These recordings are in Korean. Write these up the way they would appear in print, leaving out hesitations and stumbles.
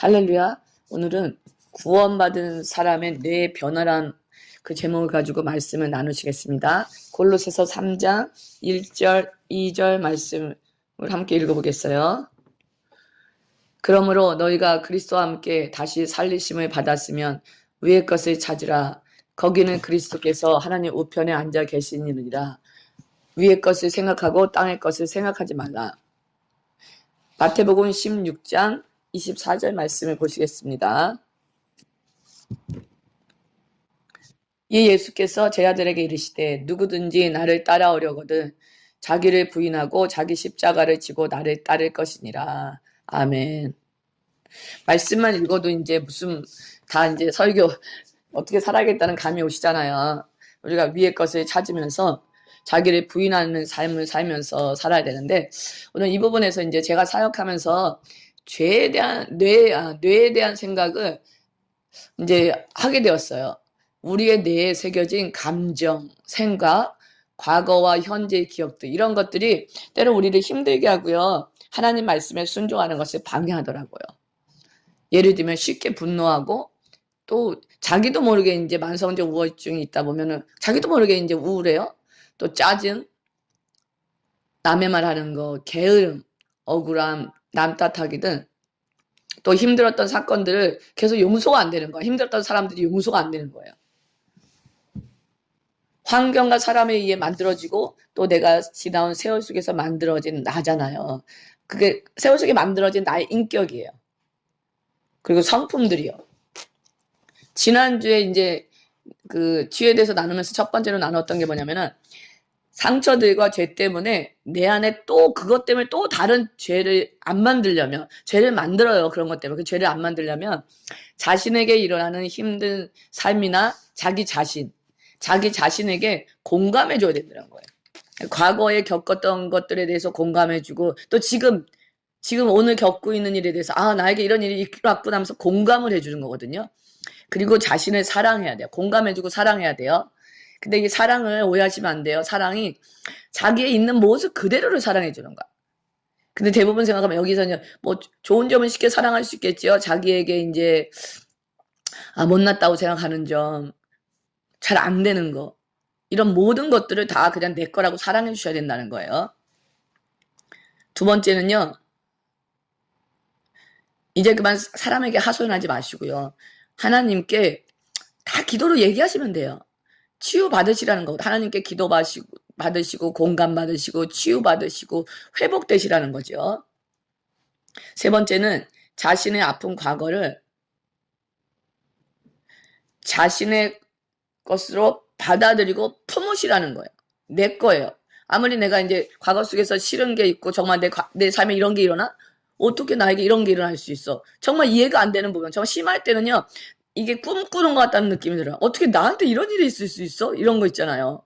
할렐루야. 오늘은 구원받은 사람의 뇌의 변화란 그 제목을 가지고 말씀을 나누시겠습니다. 골로새서 3장 1절, 2절 말씀을 함께 읽어보겠어요. 그러므로 너희가 그리스도와 함께 다시 살리심을 받았으면 위의 것을 찾으라. 거기는 그리스도께서 하나님 우편에 앉아 계시니라. 위의 것을 생각하고 땅의 것을 생각하지 말라. 마태복음 16장 24절 말씀을 보시겠습니다. 이 예수께서 제자들에게 이르시되 누구든지 나를 따라오려거든 자기를 부인하고 자기 십자가를 지고 나를 따를 것이니라. 아멘. 말씀만 읽어도 이제 무슨 다 이제 설교 어떻게 살아야겠다는 감이 오시잖아요. 우리가 위의 것을 찾으면서 자기를 부인하는 삶을 살면서 살아야 되는데 오늘 이 부분에서 이제 제가 사역하면서 죄에 대한 뇌에 대한 생각을 이제 하게 되었어요. 우리의 뇌에 새겨진 감정, 생각, 과거와 현재의 기억들 이런 것들이 때로 우리를 힘들게 하고요. 하나님 말씀에 순종하는 것을 방해하더라고요. 예를 들면 쉽게 분노하고 또 자기도 모르게 이제 만성적 우울증이 있다 보면은 자기도 모르게 이제 우울해요. 또 짜증, 남의 말 하는 거, 게으름, 억울함, 남 탓하기 등 또 힘들었던 사건들을 계속 용서가 안 되는 거야. 힘들었던 사람들이 용서가 안 되는 거예요. 환경과 사람에 의해 만들어지고 또 내가 지나온 세월 속에서 만들어진 나잖아요. 그게 세월 속에 만들어진 나의 인격이에요. 그리고 성품들이요. 지난주에 이제 그 죄에 대해서 나누면서 첫 번째로 나눴던 게 뭐냐면은 상처들과 죄 때문에 내 안에 또 그것 때문에 또 다른 죄를 안 만들려면 죄를 만들어요. 그런 것 때문에 그 죄를 안 만들려면 자신에게 일어나는 힘든 삶이나 자기 자신에게 공감해 줘야 된다는 거예요. 과거에 겪었던 것들에 대해서 공감해 주고 또 지금 오늘 겪고 있는 일에 대해서 나에게 이런 일이 있구나 하면서 공감을 해 주는 거거든요. 그리고 자신을 사랑해야 돼요. 공감해 주고 사랑해야 돼요. 근데 이 사랑을 오해하시면 안 돼요. 사랑이 자기의 있는 모습 그대로를 사랑해 주는 거야. 근데 대부분 생각하면 여기서는 뭐 좋은 점은 쉽게 사랑할 수 있겠지요. 자기에게 이제 못났다고 생각하는 점, 잘 안 되는 거 이런 모든 것들을 다 그냥 내 거라고 사랑해 주셔야 된다는 거예요. 두 번째는요. 이제 그만 사람에게 하소연하지 마시고요. 하나님께 다 기도로 얘기하시면 돼요. 치유받으시라는 거. 하나님께 기도 받으시고 공감 받으시고 치유받으시고 회복되시라는 거죠. 세 번째는 자신의 아픈 과거를 자신의 것으로 받아들이고 품으시라는 거예요. 내 거예요. 아무리 내가 이제 과거 속에서 싫은 게 있고 정말 내 삶에 이런 게 일어나? 어떻게 나에게 이런 게 일어날 수 있어? 정말 이해가 안 되는 부분. 정말 심할 때는요. 이게 꿈꾸는 것 같다는 느낌이 들어요. 어떻게 나한테 이런 일이 있을 수 있어? 이런 거 있잖아요.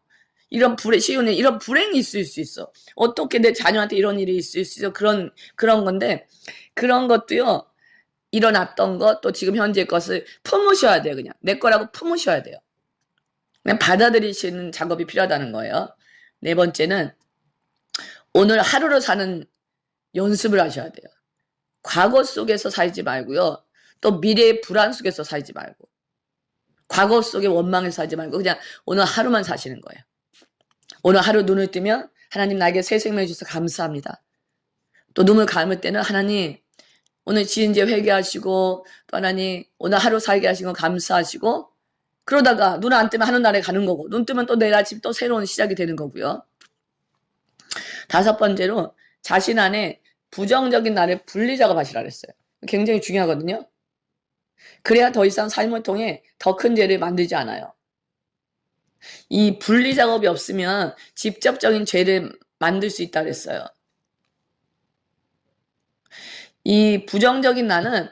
이런 불행이 있을 수 있어. 어떻게 내 자녀한테 이런 일이 있을 수 있어? 그런 건데, 그런 것도요, 일어났던 것, 또 지금 현재 것을 품으셔야 돼요, 그냥. 내 거라고 품으셔야 돼요. 그냥 받아들이시는 작업이 필요하다는 거예요. 네 번째는, 오늘 하루를 사는 연습을 하셔야 돼요. 과거 속에서 살지 말고요. 또 미래의 불안 속에서 살지 말고. 과거 속의 원망에서 살지 말고 그냥 오늘 하루만 사시는 거예요. 오늘 하루 눈을 뜨면 하나님 나에게 새 생명을 주셔서 감사합니다. 또 눈을 감을 때는 하나님 오늘 지은 죄 회개하시고 또 하나님 오늘 하루 살게 하신 거 감사하시고 그러다가 눈 안 뜨면 하늘나라에 가는 거고 눈 뜨면 또 내일 아침 또 새로운 시작이 되는 거고요. 다섯 번째로 자신 안에 부정적인 나를 분리 작업하시라 그랬어요. 굉장히 중요하거든요. 그래야 더 이상 삶을 통해 더 큰 죄를 만들지 않아요. 이 분리 작업이 없으면 직접적인 죄를 만들 수 있다 그랬어요. 이 부정적인 나는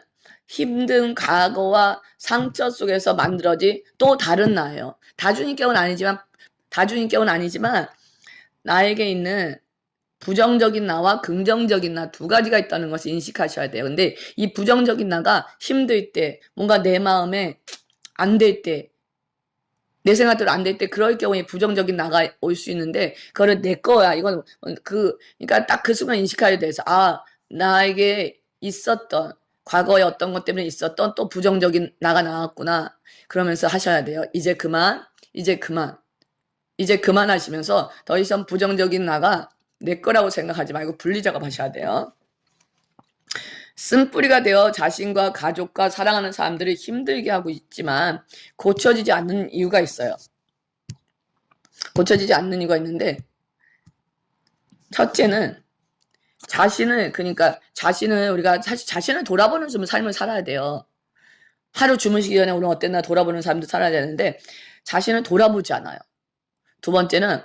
힘든 과거와 상처 속에서 만들어진 또 다른 나예요. 다중인격은 아니지만 나에게 있는 부정적인 나와 긍정적인 나 두 가지가 있다는 것을 인식하셔야 돼요. 근데 이 부정적인 나가 힘들 때, 뭔가 내 마음에 안 될 때, 내 생각대로 안 될 때 그럴 경우에 부정적인 나가 올 수 있는데 그거를 내 거야. 그러니까 딱 그 순간 인식하게 돼서 나에게 있었던 과거에 어떤 것 때문에 있었던 또 부정적인 나가 나왔구나. 그러면서 하셔야 돼요. 이제 그만, 이제 그만, 이제 그만하시면서 더 이상 부정적인 나가 내 거라고 생각하지 말고 분리작업하셔야 돼요. 쓴뿌리가 되어 자신과 가족과 사랑하는 사람들을 힘들게 하고 있지만 고쳐지지 않는 이유가 있어요. 고쳐지지 않는 이유가 있는데, 첫째는 그러니까 자신을, 우리가 사실 자신을 돌아보는 좀 삶을 살아야 돼요. 하루 주무시기 전에 오늘 어땠나 돌아보는 삶도 살아야 되는데 자신을 돌아보지 않아요. 두 번째는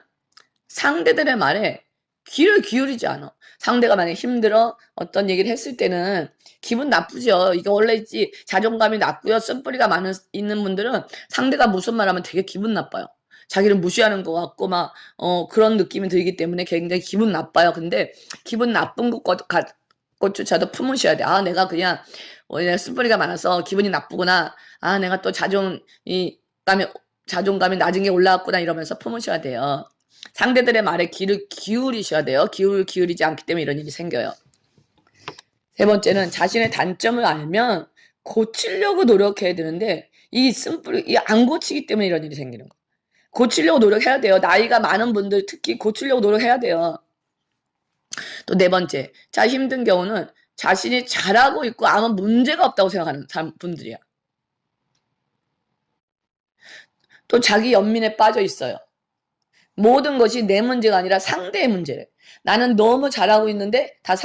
상대들의 말에 귀를 기울이지 않아. 상대가 만약에 힘들어 어떤 얘기를 했을 때는 기분 나쁘죠. 이게 원래 있지. 자존감이 낮고요. 쓴뿌리가 있는 분들은 상대가 무슨 말하면 되게 기분 나빠요. 자기를 무시하는 것 같고 막 그런 느낌이 들기 때문에 굉장히 기분 나빠요. 근데 기분 나쁜 것조차도 품으셔야 돼. 아, 내가 그냥 원래 쓴뿌리가 많아서 기분이 나쁘구나. 아, 내가 또 자존감이 낮은 게 올라왔구나 이러면서 품으셔야 돼요. 상대들의 말에 귀를 기울이셔야 돼요. 기울이지 않기 때문에 이런 일이 생겨요. 세 번째는 자신의 단점을 알면 고치려고 노력해야 되는데 안 고치기 때문에 이런 일이 생기는 거예요. 고치려고 노력해야 돼요. 나이가 많은 분들 특히 고치려고 노력해야 돼요. 또 네 번째, 힘든 경우는 자신이 잘하고 있고 아무 문제가 없다고 생각하는 분들이야. 또 자기 연민에 빠져 있어요. 모든 것이 내 문제가 아니라 상대의 문제래. 나는 너무 잘하고 있는데 다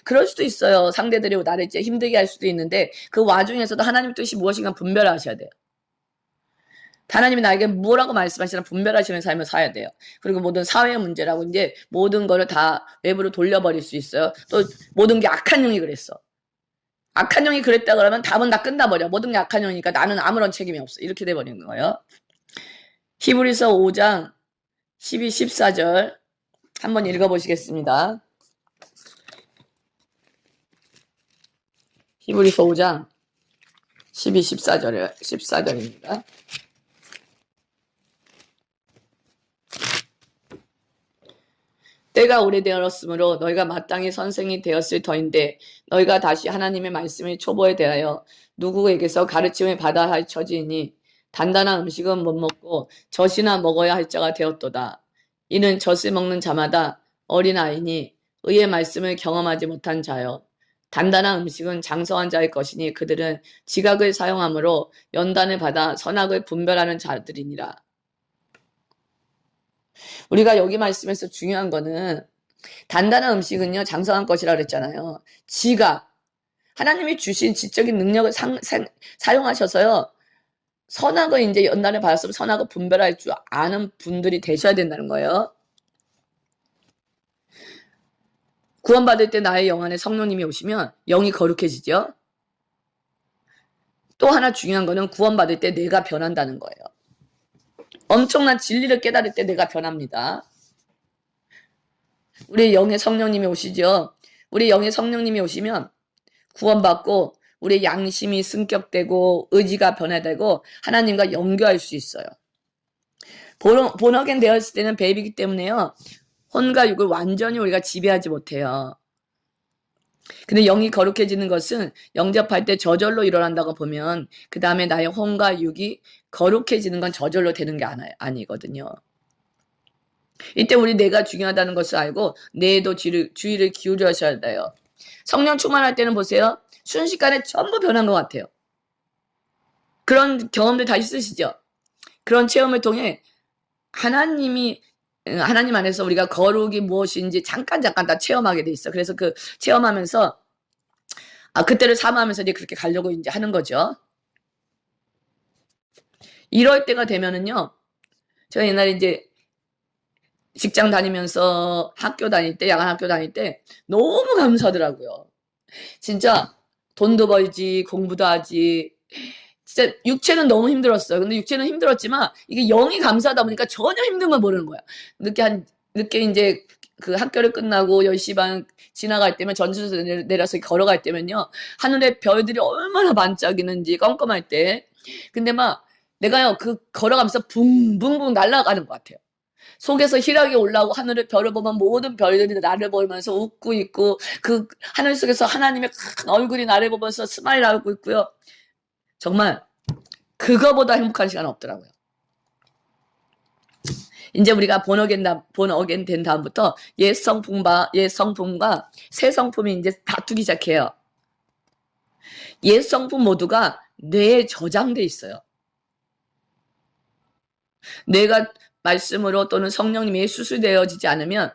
그럴 수도 있어요. 상대들이 나를 이제 힘들게 할 수도 있는데 그 와중에서도 하나님 뜻이 무엇인가 분별하셔야 돼요. 하나님이 나에게 뭐라고 말씀하시나 분별하시는 삶을 살아야 돼요. 그리고 모든 사회의 문제라고 이제 모든 거를 다 외부로 돌려버릴 수 있어요. 또 모든 게 악한 영이 그랬어. 악한 영이 그랬다 그러면 답은 다 끝나버려. 모든 게 악한 영이니까 나는 아무런 책임이 없어. 이렇게 돼버리는 거예요. 히브리서 5장 12, 14절 한번 읽어보시겠습니다. 히브리서 5장 12, 14절입니다. 때가 오래되었으므로 너희가 마땅히 선생이 되었을 터인데 너희가 다시 하나님의 말씀의 초보에 대하여 누구에게서 가르침을 받아야 할 처지이니 단단한 음식은 못 먹고 젖이나 먹어야 할 자가 되었도다. 이는 젖을 먹는 자마다 어린아이니 의의 말씀을 경험하지 못한 자요. 단단한 음식은 장성한 자의 것이니 그들은 지각을 사용함으로 연단을 받아 선악을 분별하는 자들이니라. 우리가 여기 말씀에서 중요한 거는 단단한 음식은요 장성한 것이라 그랬잖아요. 지각, 하나님이 주신 지적인 능력을 사용하셔서요 선악을 이제 연단을 받았으면 선악을 분별할 줄 아는 분들이 되셔야 된다는 거예요. 구원받을 때 나의 영 안에 성령님이 오시면 영이 거룩해지죠. 또 하나 중요한 거는 구원받을 때 내가 변한다는 거예요. 엄청난 진리를 깨달을 때 내가 변합니다. 우리 영의 성령님이 오시죠. 우리 영의 성령님이 오시면 구원받고 우리의 양심이 승격되고 의지가 변화되고 하나님과 연결할 수 있어요. 본어겐 되었을 때는 베이비이기 때문에요. 혼과 육을 완전히 우리가 지배하지 못해요. 근데 영이 거룩해지는 것은 영접할 때 저절로 일어난다고 보면 그 다음에 나의 혼과 육이 거룩해지는 건 저절로 되는 게 아니거든요. 이때 우리 뇌가 중요하다는 것을 알고 뇌에도 주의를 기울여셔야 돼요. 성령 충만할 때는 보세요. 순식간에 전부 변한 것 같아요. 그런 경험들 다 있으시죠? 그런 체험을 통해 하나님 안에서 우리가 거룩이 무엇인지 잠깐 다 체험하게 돼 있어. 그래서 그 체험하면서 그때를 사모하면서 이제 그렇게 가려고 이제 하는 거죠. 이럴 때가 되면은요. 제가 옛날에 이제 직장 다니면서 야간 학교 다닐 때 너무 감사하더라고요. 진짜 돈도 벌지, 공부도 하지. 진짜 육체는 너무 힘들었어요. 근데 육체는 힘들었지만 이게 영이 감사하다 보니까 전혀 힘든 걸 모르는 거야. 늦게 이제 그 학교를 끝나고 10시 반 지나갈 때면 전주에서 내려서 걸어갈 때면요. 하늘에 별들이 얼마나 반짝이는지 껌껌할 때. 근데 막 내가요 그 걸어가면서 붕붕붕 날아가는 것 같아요. 속에서 희락이 올라오고 하늘의 별을 보면 모든 별들이 나를 보면서 웃고 있고 그 하늘 속에서 하나님의 큰 얼굴이 나를 보면서 스마일하고 있고요. 정말 그거보다 행복한 시간 없더라고요. 이제 우리가 본어겐 된 다음부터 옛 성품과 새 성품이 이제 다투기 시작해요. 옛 성품 모두가 뇌에 저장돼 있어요. 뇌가 말씀으로 또는 성령님이 수술되어지지 않으면,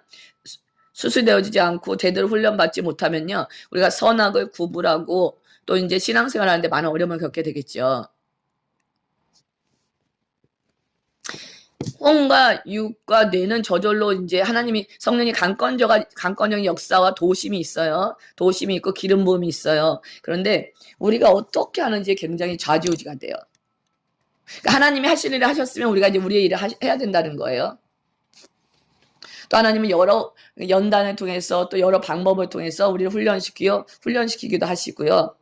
수술되어지지 않고 제대로 훈련받지 못하면요, 우리가 선악을 구분하고 또 이제 신앙생활 하는데 많은 어려움을 겪게 되겠죠. 혼과 육과 뇌는 저절로 이제 하나님이 성령이 강권적인 역사와 도심이 있어요. 도심이 있고 기름 부음이 있어요. 그런데 우리가 어떻게 하는지 굉장히 좌지우지가 돼요. 그러니까 하나님이 하실 일을 하셨으면 우리가 이제 우리의 일을 해야 된다는 거예요. 또 하나님은 여러 연단을 통해서 또 여러 방법을 통해서 우리를 훈련시키기도 하시고요.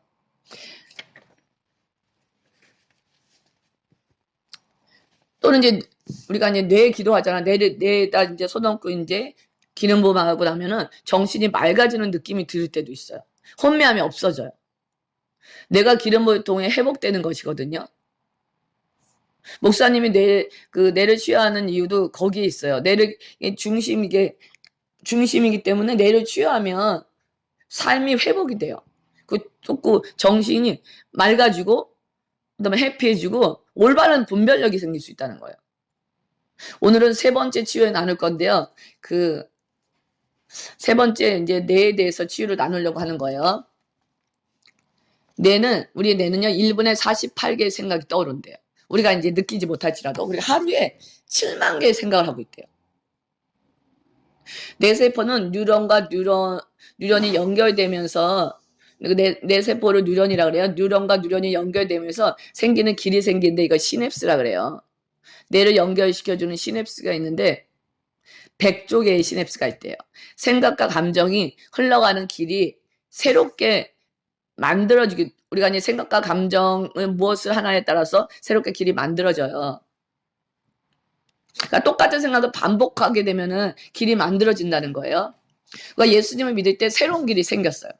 또는 이제 우리가 이제 뇌 기도하잖아. 뇌에다 이제 손 얹고 이제 기름 부음하고 나면은 정신이 맑아지는 느낌이 들 때도 있어요. 혼미함이 없어져요. 뇌가 기름 부음을 통해 회복되는 것이거든요. 목사님이 뇌를 치유하는 이유도 거기에 있어요. 뇌를 중심이기 때문에 뇌를 치유하면 삶이 회복이 돼요. 또 정신이 맑아지고 그다음에 해피해지고 올바른 분별력이 생길 수 있다는 거예요. 오늘은 세 번째 치유에 나눌 건데요. 세 번째 이제 뇌에 대해서 치유를 나누려고 하는 거예요. 우리 뇌는요, 1분에 48개의 생각이 떠오른대요. 우리가 이제 느끼지 못할지라도 우리가 하루에 7만 개의 생각을 하고 있대요. 뇌세포는 뉴런과 뉴런이 연결되면서, 뇌세포를 뉴런이라고 그래요. 뉴런과 뉴런이 연결되면서 생기는 길이 생기는데 이거 시냅스라 그래요. 뇌를 연결시켜주는 시냅스가 있는데 100조 개의 시냅스가 있대요. 생각과 감정이 흘러가는 길이 새롭게 만들어지기, 우리가 이제 생각과 감정을 무엇을 하나에 따라서 새롭게 길이 만들어져요. 그러니까 똑같은 생각을 반복하게 되면은 길이 만들어진다는 거예요. 그러니까 예수님을 믿을 때 새로운 길이 생겼어요.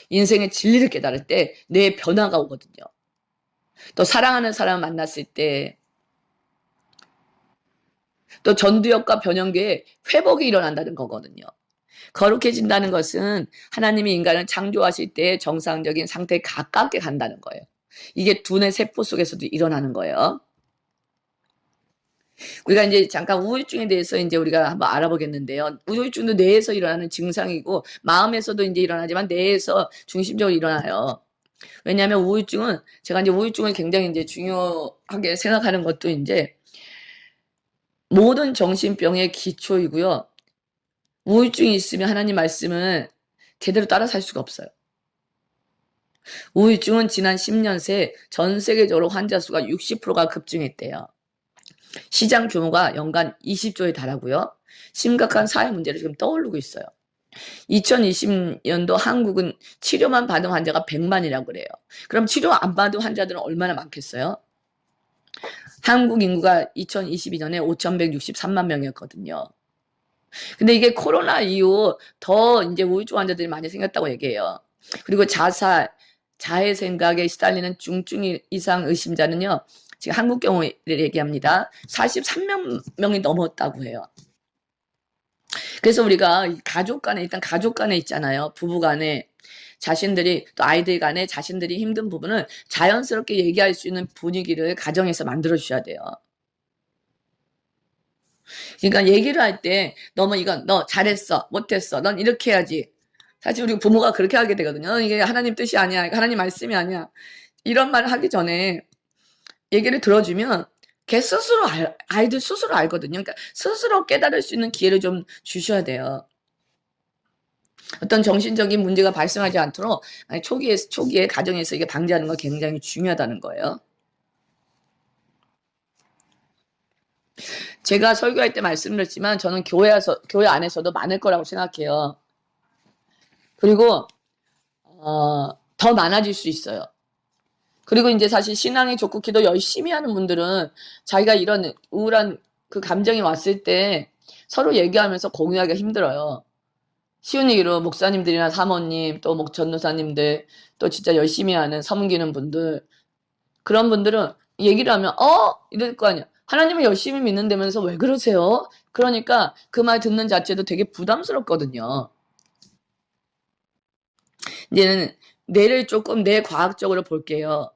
인생의 진리를 깨달을 때 뇌에 변화가 오거든요. 또 사랑하는 사람을 만났을 때, 또 전두엽과 변형계에 회복이 일어난다는 거거든요. 거룩해진다는 것은 하나님이 인간을 창조하실 때 정상적인 상태에 가깝게 간다는 거예요. 이게 두뇌 세포 속에서도 일어나는 거예요. 우리가 이제 잠깐 우울증에 대해서 이제 우리가 한번 알아보겠는데요. 우울증도 뇌에서 일어나는 증상이고 마음에서도 이제 일어나지만 뇌에서 중심적으로 일어나요. 왜냐하면 제가 이제 우울증을 굉장히 이제 중요하게 생각하는 것도 이제 모든 정신병의 기초이고요. 우울증이 있으면 하나님 말씀을 제대로 따라 살 수가 없어요. 우울증은 지난 10년 새 전 세계적으로 환자 수가 60%가 급증했대요. 시장 규모가 연간 20조에 달하고요. 심각한 사회 문제를 지금 떠오르고 있어요. 2020년도 한국은 치료만 받은 환자가 100만이라고 그래요. 그럼 치료 안 받은 환자들은 얼마나 많겠어요? 한국 인구가 2022년에 5,163만 명이었거든요. 근데 이게 코로나 이후 더 이제 우울증 환자들이 많이 생겼다고 얘기해요. 그리고 자해 생각에 시달리는 중증 이상 의심자는요, 지금 한국 경우를 얘기합니다. 43명이 넘었다고 해요. 그래서 우리가 일단 가족 간에 있잖아요. 부부 간에 자신들이, 또 아이들 간에 자신들이 힘든 부분을 자연스럽게 얘기할 수 있는 분위기를 가정에서 만들어 주셔야 돼요. 그러니까 얘기를 할 때 너 잘했어, 못했어, 넌 이렇게 해야지. 사실 우리 부모가 그렇게 하게 되거든요. 이게 하나님 뜻이 아니야, 이거 하나님 말씀이 아니야. 이런 말을 하기 전에 얘기를 들어주면 아이들 스스로 알거든요. 그러니까 스스로 깨달을 수 있는 기회를 좀 주셔야 돼요. 어떤 정신적인 문제가 발생하지 않도록 초기에 가정에서 이게 방지하는 거 굉장히 중요하다는 거예요. 제가 설교할 때 말씀드렸지만 저는 교회 안에서도 많을 거라고 생각해요. 그리고 더 많아질 수 있어요. 그리고 이제 사실 신앙이 좋고 기도 열심히 하는 분들은 자기가 이런 우울한 그 감정이 왔을 때 서로 얘기하면서 공유하기가 힘들어요. 쉬운 얘기로 목사님들이나 사모님 또 전도사님들 또 진짜 열심히 하는 섬기는 분들 그런 분들은 얘기를 하면 이럴 거 아니야. 하나님을 열심히 믿는다면서 왜 그러세요? 그러니까 그 말 듣는 자체도 되게 부담스럽거든요. 이제는 뇌를 조금 뇌과학적으로 볼게요.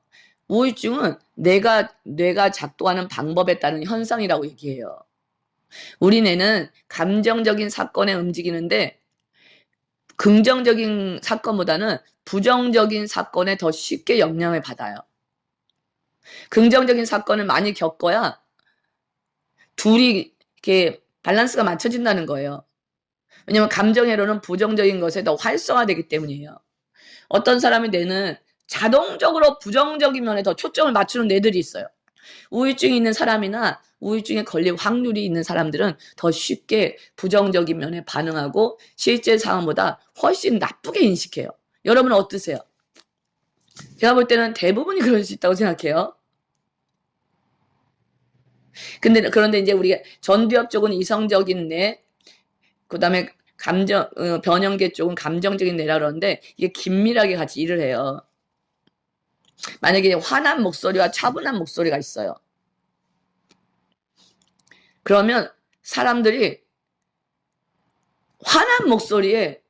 우울증은 뇌가 작동하는 방법에 따른 현상이라고 얘기해요. 우리 뇌는 감정적인 사건에 움직이는데 긍정적인 사건보다는 부정적인 사건에 더 쉽게 영향을 받아요. 긍정적인 사건을 많이 겪어야 둘이 이렇게 밸런스가 맞춰진다는 거예요. 왜냐면 감정회로는 부정적인 것에 더 활성화되기 때문이에요. 어떤 사람의 뇌는 자동적으로 부정적인 면에 더 초점을 맞추는 뇌들이 있어요. 우울증이 있는 사람이나 우울증에 걸릴 확률이 있는 사람들은 더 쉽게 부정적인 면에 반응하고 실제 상황보다 훨씬 나쁘게 인식해요. 여러분은 어떠세요? 제가 볼 때는 대부분이 그럴 수 있다고 생각해요. 그런데 이제 우리가 전두엽 쪽은 이성적인 뇌, 그 다음에 변형계 쪽은 감정적인 뇌라 그러는데 이게 긴밀하게 같이 일을 해요. 만약에 화난 목소리와 차분한 목소리가 있어요. 그러면 사람들이 화난 목소리에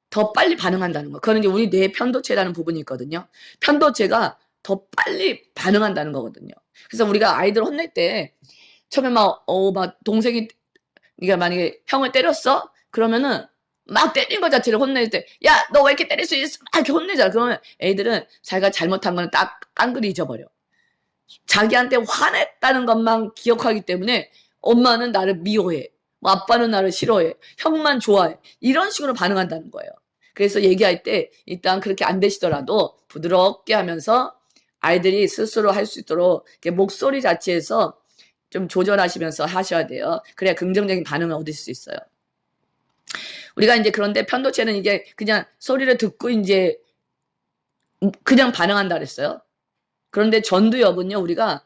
더 빨리 반응한다는 거. 그거는 이제 우리 뇌 편도체라는 부분이 있거든요. 편도체가 더 빨리 반응한다는 거거든요. 그래서 우리가 아이들 혼낼 때 처음에 막 동생이 네가 만약에 형을 때렸어? 그러면은 막 때린 것 자체를 혼낼 때, 야, 너 왜 이렇게 때릴 수 있어? 막 이렇게 혼내잖아. 그러면 애들은 자기가 잘못한 거는 딱 깡그리 잊어버려. 자기한테 화냈다는 것만 기억하기 때문에 엄마는 나를 미워해. 뭐 아빠는 나를 싫어해. 형만 좋아해. 이런 식으로 반응한다는 거예요. 그래서 얘기할 때 일단 그렇게 안 되시더라도 부드럽게 하면서 아이들이 스스로 할 수 있도록 목소리 자체에서 좀 조절하시면서 하셔야 돼요. 그래야 긍정적인 반응을 얻을 수 있어요. 우리가 이제 그런데 편도체는 이게 그냥 소리를 듣고 이제 그냥 반응한다 그랬어요. 그런데 전두엽은요, 우리가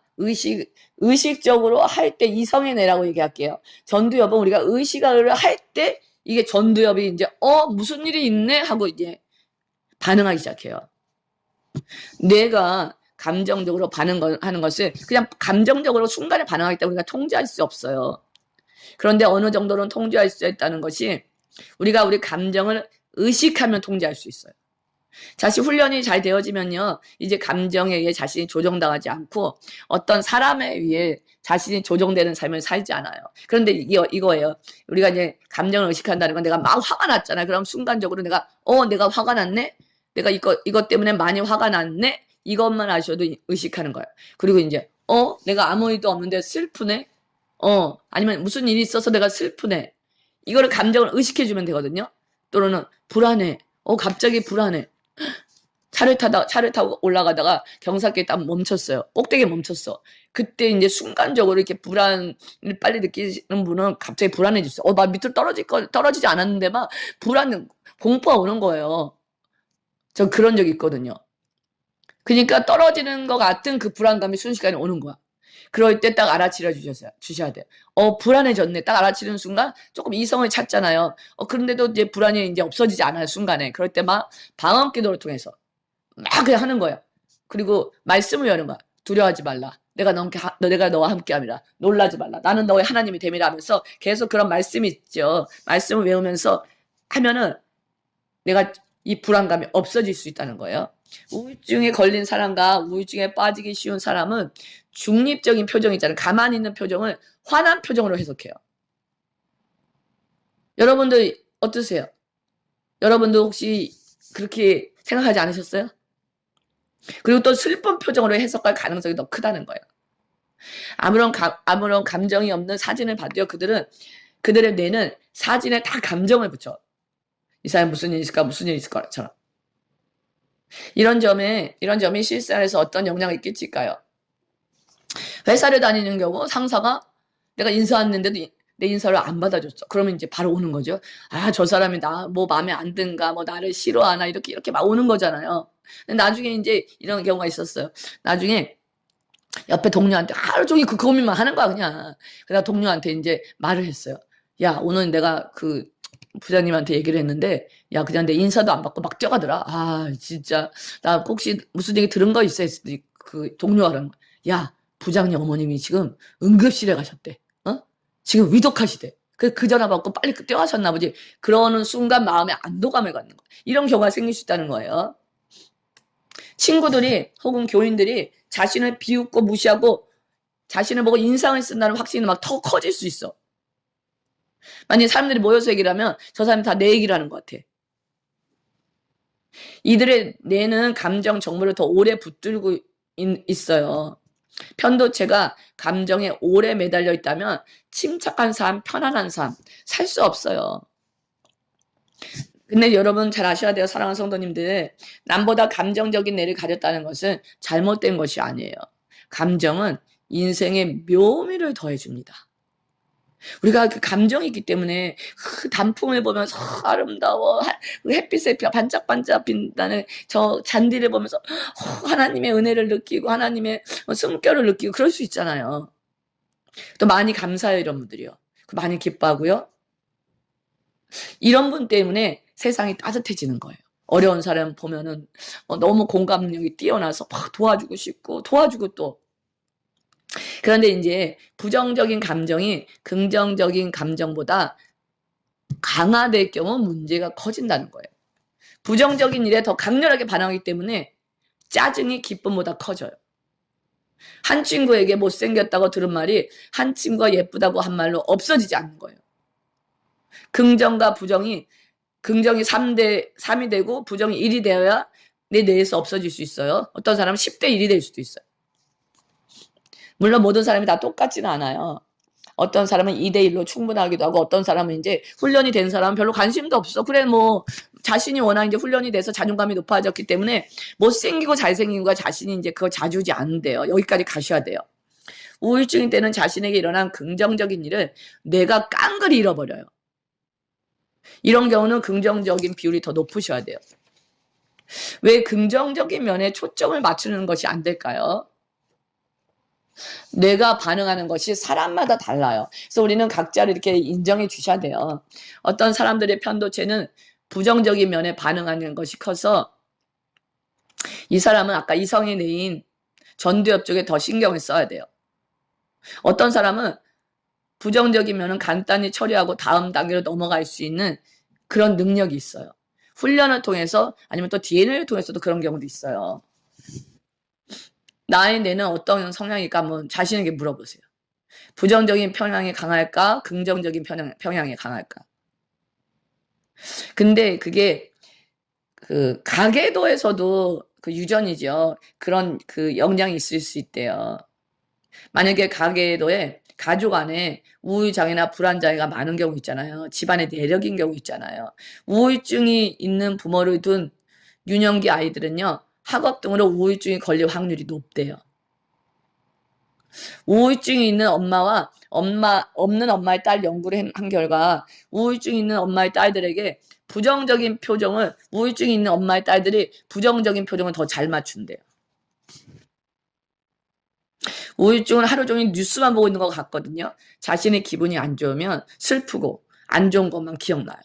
의식적으로 할 때 이성의 뇌라고 얘기할게요. 전두엽은 우리가 의식을 할 때 이게 전두엽이 이제 무슨 일이 있네 하고 이제 반응하기 시작해요. 뇌가 감정적으로 반응하는 것을 그냥 감정적으로 순간에 반응하기 때문에 우리가 통제할 수 없어요. 그런데 어느 정도는 통제할 수 있다는 것이 우리가 우리 감정을 의식하면 통제할 수 있어요. 자신 훈련이 잘 되어지면요, 이제 감정에 의해 자신이 조정당하지 않고 어떤 사람에 의해 자신이 조정되는 삶을 살지 않아요. 그런데 이거예요. 우리가 이제 감정을 의식한다는 건 내가 막 화가 났잖아요. 그럼 순간적으로 내가 화가 났네? 내가 이것 때문에 많이 화가 났네? 이것만 아셔도 의식하는 거예요. 그리고 이제 내가 아무 일도 없는데 슬프네? 아니면 무슨 일이 있어서 내가 슬프네? 이거를 감정을 의식해주면 되거든요. 또는 불안해. 갑자기 불안해. 차를 타고 올라가다가 경사길에 딱 멈췄어요. 꼭대기에 멈췄어. 그때 이제 순간적으로 이렇게 불안을 빨리 느끼는 분은 갑자기 불안해졌어요. 막 밑으로 떨어지지 않았는데 막 공포가 오는 거예요. 저 그런 적이 있거든요. 그러니까 떨어지는 것 같은 그 불안감이 순식간에 오는 거야. 그럴 때 딱 알아차려 주셔야 돼요. 불안해졌네. 딱 알아차리는 순간 조금 이성을 찾잖아요. 그런데도 이제 불안이 이제 없어지지 않아요. 순간에. 그럴 때 막 방언 기도를 통해서 막 그냥 하는 거예요. 그리고 말씀을 여는 거야. 두려워하지 말라. 내가 너와 함께함이라. 놀라지 말라. 나는 너의 하나님이 됨이라 하면서 계속 그런 말씀이 있죠. 말씀을 외우면서 하면은 내가 이 불안감이 없어질 수 있다는 거예요. 우울증에 걸린 사람과 우울증에 빠지기 쉬운 사람은 중립적인 표정 있잖아요. 가만히 있는 표정을 화난 표정으로 해석해요. 여러분들 어떠세요? 여러분도 혹시 그렇게 생각하지 않으셨어요? 그리고 또 슬픈 표정으로 해석할 가능성이 더 크다는 거예요. 아무런 감정이 없는 사진을 봐도요. 그들의 뇌는 사진에 다 감정을 붙여. 이 사람 무슨 일이 있을까 무슨 일이 있을까처럼. 이런 점이 실생활에서 어떤 영향을 끼칠까요? 회사를 다니는 경우 상사가 내가 인사했는데도 내 인사를 안 받아줬어. 그러면 이제 바로 오는 거죠. 저 사람이 뭐 마음에 안 든가, 뭐 나를 싫어하나, 이렇게 막 오는 거잖아요. 근데 나중에 이제 이런 경우가 있었어요. 나중에 옆에 동료한테 하루 종일 그 고민만 하는 거야, 그냥. 그래서 동료한테 이제 말을 했어요. 야, 오늘 내가 그 부장님한테 얘기를 했는데, 야, 그냥 내 인사도 안 받고 막 뛰어가더라. 아, 진짜. 나 혹시 무슨 얘기 들은 거 있어? 했더니 그 동료가 그러는 거야. 야, 부장님 어머님이 지금 응급실에 가셨대. 어? 지금 위독하시대. 그 전화 받고 빨리 뛰어가셨나 보지. 그러는 순간 마음에 안도감을 갖는 거야. 이런 경우가 생길 수 있다는 거예요. 친구들이 혹은 교인들이 자신을 비웃고 무시하고 자신을 보고 인상을 쓴다는 확신이 막 더 커질 수 있어. 만약에 사람들이 모여서 얘기를 하면 저 사람이 다 내 얘기를 하는 것 같아. 이들의 뇌는 감정 정보를 더 오래 붙들고 있어요. 편도체가 감정에 오래 매달려 있다면 침착한 삶, 편안한 삶, 살 수 없어요. 근데 여러분 잘 아셔야 돼요. 사랑하는 성도님들. 남보다 감정적인 뇌를 가졌다는 것은 잘못된 것이 아니에요. 감정은 인생의 묘미를 더해줍니다. 우리가 그 감정이 있기 때문에 그 단풍을 보면서 아름다워, 햇빛에 반짝반짝 빛나는 저 잔디를 보면서 하나님의 은혜를 느끼고 하나님의 숨결을 느끼고 그럴 수 있잖아요. 또 많이 감사해요, 이런 분들이요. 많이 기뻐하고요. 이런 분 때문에 세상이 따뜻해지는 거예요. 어려운 사람 보면은 너무 공감력이 뛰어나서 막 도와주고 싶고 도와주고 또. 그런데 이제 부정적인 감정이 긍정적인 감정보다 강화될 경우 문제가 커진다는 거예요. 부정적인 일에 더 강렬하게 반응하기 때문에 짜증이 기쁨보다 커져요. 한 친구에게 못생겼다고 들은 말이 한 친구가 예쁘다고 한 말로 없어지지 않는 거예요. 긍정과 부정이 긍정이 3이 되고 부정이 1이 되어야 내 뇌에서 없어질 수 있어요. 어떤 사람은 10대 1이 될 수도 있어요. 물론 모든 사람이 다 똑같지는 않아요. 어떤 사람은 2대 1로 충분하기도 하고 어떤 사람은 이제 훈련이 된 사람은 별로 관심도 없어. 그래 뭐 자신이 워낙 이제 훈련이 돼서 자존감이 높아졌기 때문에 못생기고 잘생긴 거 자신이 이제 그거 자주지 않는데요. 여기까지 가셔야 돼요. 우울증일 때는 자신에게 일어난 긍정적인 일을 뇌가 깡그리 잃어버려요. 이런 경우는 긍정적인 비율이 더 높으셔야 돼요. 왜 긍정적인 면에 초점을 맞추는 것이 안 될까요? 뇌가 반응하는 것이 사람마다 달라요. 그래서 우리는 각자를 이렇게 인정해 주셔야 돼요. 어떤 사람들의 편도체는 부정적인 면에 반응하는 것이 커서 이 사람은 아까 이성의 뇌인 전두엽 쪽에 더 신경을 써야 돼요. 어떤 사람은 부정적인 면은 간단히 처리하고 다음 단계로 넘어갈 수 있는 그런 능력이 있어요. 훈련을 통해서 아니면 또 DNA를 통해서도 그런 경우도 있어요. 나의 뇌는 어떤 성향일까 한번 자신에게 물어보세요. 부정적인 편향이 강할까? 긍정적인 편향이 강할까? 근데 그게 그 가계도에서도 그 유전이죠. 그런 그 영향이 있을 수 있대요. 만약에 가계도에 가족 안에 우울장애나 불안장애가 많은 경우 있잖아요. 집안에 내력인 경우 있잖아요. 우울증이 있는 부모를 둔 유년기 아이들은요. 학업 등으로 우울증이 걸릴 확률이 높대요. 우울증이 있는 엄마와 없는 엄마의 딸 연구를 한 결과 우울증이 있는 엄마의 딸들에게 부정적인 표정을 우울증이 있는 엄마의 딸들이 부정적인 표정을 더 잘 맞춘대요. 우울증은 하루 종일 뉴스만 보고 있는 것 같거든요. 자신의 기분이 안 좋으면 슬프고 안 좋은 것만 기억나요.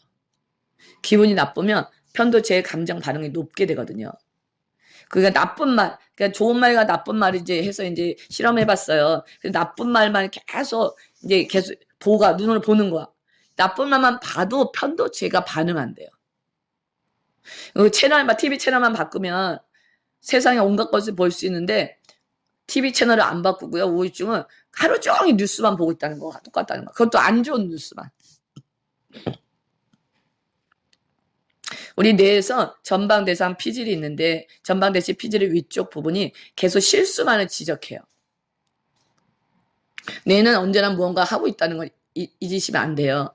기분이 나쁘면 편도체의 감정 반응이 높게 되거든요. 그러니까 나쁜 말, 그러니까 좋은 말과 나쁜 말이지 해서 이제 실험해봤어요. 나쁜 말만 계속 눈으로 보는 거야. 나쁜 말만 봐도 편도체가 반응한대요. TV 채널만 바꾸면 세상에 온갖 것을 볼 수 있는데 TV 채널을 안 바꾸고요. 우울증은 하루 종일 뉴스만 보고 있다는 거가 똑같다는 거. 그것도 안 좋은 뉴스만. 우리 뇌에서 전방대상 피질이 있는데 전방대시 피질의 위쪽 부분이 계속 실수만을 지적해요. 뇌는 언제나 무언가 하고 있다는 걸 잊으시면 안 돼요.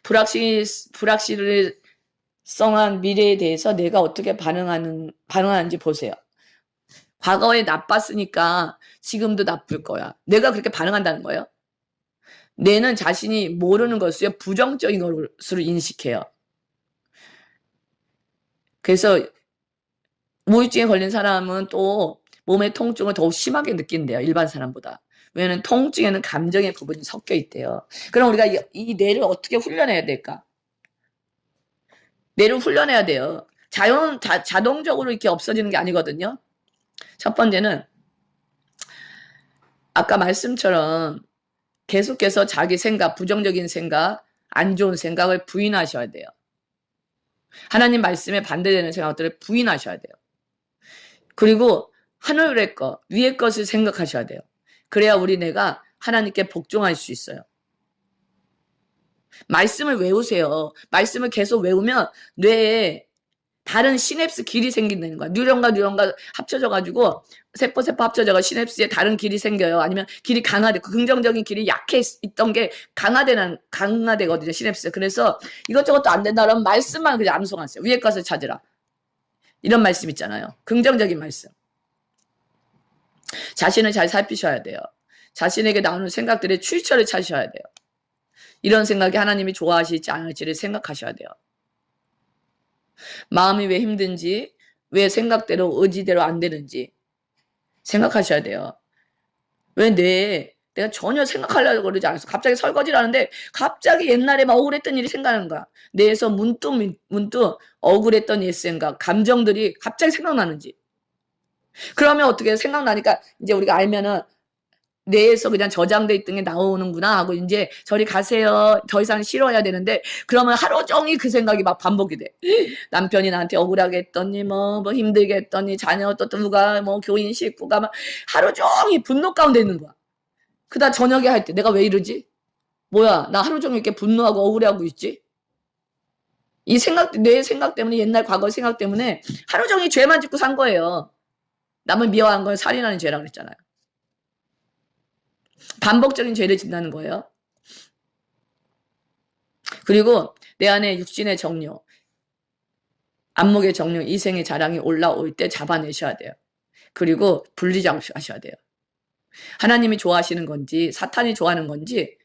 불확실성한 미래에 대해서 내가 어떻게 반응하는지 보세요. 과거에 나빴으니까 지금도 나쁠 거야. 내가 그렇게 반응한다는 거예요. 뇌는 자신이 모르는 것을 부정적인 것으로 인식해요. 그래서 우울증에 걸린 사람은 또 몸의 통증을 더욱 심하게 느낀대요. 일반 사람보다. 왜냐하면 통증에는 감정의 부분이 섞여 있대요. 그럼 우리가 이 뇌를 어떻게 훈련해야 될까? 뇌를 훈련해야 돼요. 자동적으로 이렇게 없어지는 게 아니거든요. 첫 번째는 아까 말씀처럼 계속해서 자기 생각, 부정적인 생각, 안 좋은 생각을 부인하셔야 돼요. 하나님 말씀에 반대되는 생각들을 부인하셔야 돼요. 그리고 하늘의 것, 위의 것을 생각하셔야 돼요. 그래야 우리 뇌가 하나님께 복종할 수 있어요. 말씀을 외우세요. 말씀을 계속 외우면 뇌에 다른 시냅스 길이 생긴다는 거야. 뉴런과 합쳐져가지고 세포 합쳐져가 시냅스에 다른 길이 생겨요. 아니면 길이 강화되고 긍정적인 길이 약해 있던 게 강화되거든요. 시냅스. 그래서 이것저것도 안 된다 그러면 말씀만 그냥 암송하세요. 위의 것을 찾으라. 이런 말씀 있잖아요. 긍정적인 말씀. 자신을 잘 살피셔야 돼요. 자신에게 나오는 생각들의 출처를 찾으셔야 돼요. 이런 생각이 하나님이 좋아하실지 않을지를 생각하셔야 돼요. 마음이 왜 힘든지, 왜 생각대로 의지대로 안 되는지 생각하셔야 돼요. 왜 내가 전혀 생각하려고 그러지 않았어. 갑자기 설거지를 하는데 갑자기 옛날에 막 억울했던 일이 생각나는 거야. 뇌에서 문득 억울했던 옛 생각, 감정들이 갑자기 생각나는지. 그러면 어떻게 생각나니까 이제 우리가 알면은 뇌에서 그냥 저장돼 있던 게 나오는구나 하고 이제 저리 가세요. 더 이상 싫어해야 되는데 그러면 하루 종일 그 생각이 막 반복이 돼. 남편이 나한테 억울하게 했더니 뭐 힘들게 했더니 자녀 또 누가 뭐 교인 식구가 막 하루 종일 분노 가운데 있는 거야. 그다 저녁에 할 때 내가 왜 이러지? 뭐야 나 하루 종일 이렇게 분노하고 억울해하고 있지? 이 생각, 내 생각 때문에 옛날 과거 생각 때문에 하루 종일 죄만 짓고 산 거예요. 남을 미워한 걸 살인하는 죄라고 그랬잖아요. 반복적인 죄를 짓는다는 거예요. 그리고 내 안에 육신의 정욕, 안목의 정욕, 이생의 자랑이 올라올 때 잡아내셔야 돼요. 그리고 분리하셔야 돼요. 하나님이 좋아하시는 건지 사탄이 좋아하는 건지